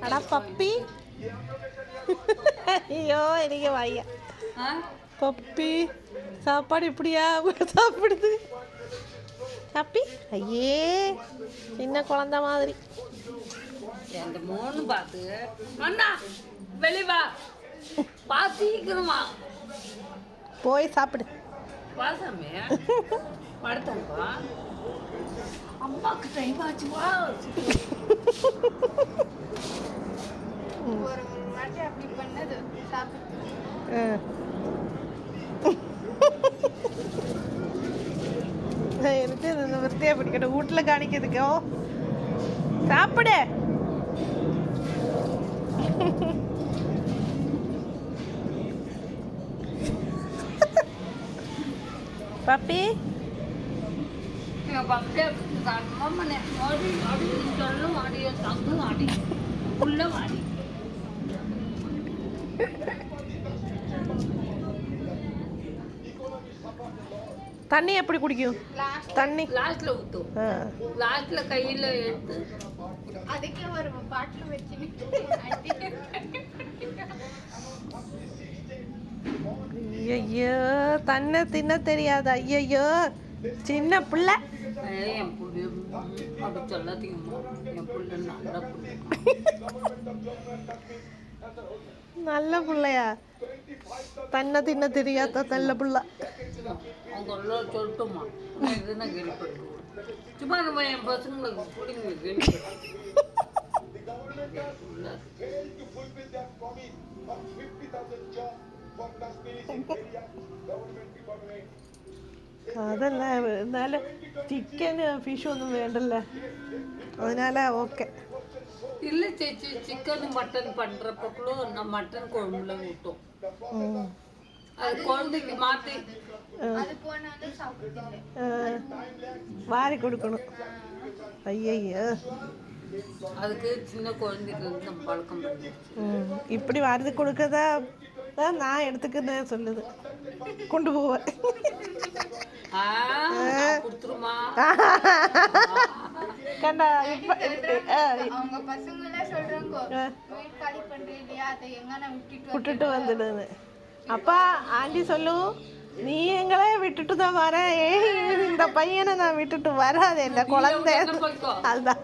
அடா பப்பி. ஐயோ எனக்கு வாயா பப்பி. சாப்பாடு இப்படியா சாப்பிடுது பப்பி. ஐயே சின்ன குழந்தை மாதிரி. எந்த மோன்னு பார்த்து அண்ணா வெளிவா பாத்தீக்கிறமா போய் சாப்பிடு. வாசாமே படுத்தப்பா அம்மாக்கு டைம் ஆச்சு. வா ஒரு வாட்டி அப்படி பண்ணது சாப்பிட்டு எனக்கு இந்த விருத்தியா பிடிக்கணும் வீட்டில் காணிக்கிறதுக்கோ. சாப்பிடு பப்பி. தண்ணி எப்படி குடிக்கும்? தண்ணி லாஸ்ட்ல ஊத்தும். லாஸ்ட்ல கையில எடுத்து அதுக்கே ஒரு பாட்டில் வச்சு ஐயோ தன்னை தின்ன தெரியாது. ஐயோ சின்ன பிள்ளை. என் புள்ளி அப்படி சொல்லாதீங்கம்மா. என் புள்ள நல்ல புள்ள. நல்ல பிள்ளையா? தன்னை தின்ன தெரியாத நல்ல பிள்ளை. அவங்க எல்லாம் சொல்லட்டுமா? இதுன்னா கேள்விப்பட்டு சும்மா நம்ம என் பசங்களுக்கு பிடிங்க கேள்விப்பட்டு. அதெல்லாம் இருந்தாலும் சிக்கன் ஃபிஷ் ஒன்றும் வேண்டல, அதனால ஓகே. இல்லை சேச்சி, சிக்கன் மட்டன் பண்ணுறப்பக்குள்ள நான் மட்டன் குழம்புல ஊட்டும். அது குழந்தைக்கு மாற்றி வாரி கொடுக்கணும். ஐயோ அதுக்கு சின்ன குழந்தைக்கு நம்ம பழக்கம் பண்ணி இப்படி வாரி கொடுக்கறதா நான் எடுத்துக்கிறேன் சொல்லுது. கொண்டு போவேன். கொடுத்துருமா கண்டா அவங்க பசங்க எல்லாம் சொல்றாங்க காலி பண்றீங்க அதை எங்க விட்டுட்டு வந்துடுது. அப்பா ஆண்டி சொல்லும், நீ எங்களே விட்டுட்டு தான் வரேன், இந்த பையனை நான் விட்டுட்டு வராது, என்ன குழந்தை. அதுதான்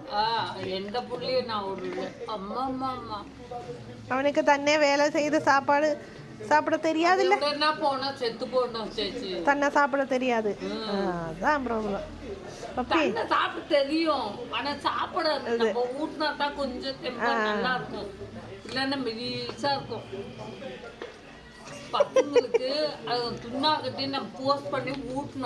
எந்த புள்ளியும் நான் விடல. அம்மா அம்மா அம்மா அவனுக்கு தன்னே வேலை செய்து சாப்பாடு சாப்பிட தெரியாது. இல்ல போனா செத்து போடணும் சேச்சி, தன்னை சாப்பிட தெரியாது. அதான் ப்ராப்ளம். பப்பி சாப்பிட தெரியும், ஆனா சாப்பிட நம்ம ஊட்டினா தான் கொஞ்சம் தெம்பா நல்லா இருக்கும். இல்லைன்னா மெலிசா இருக்கும். பசங்களுக்கு அது துண்ணாக்கட்டி நம்ம போஸ்ட் பண்ணி ஊட்டணும்.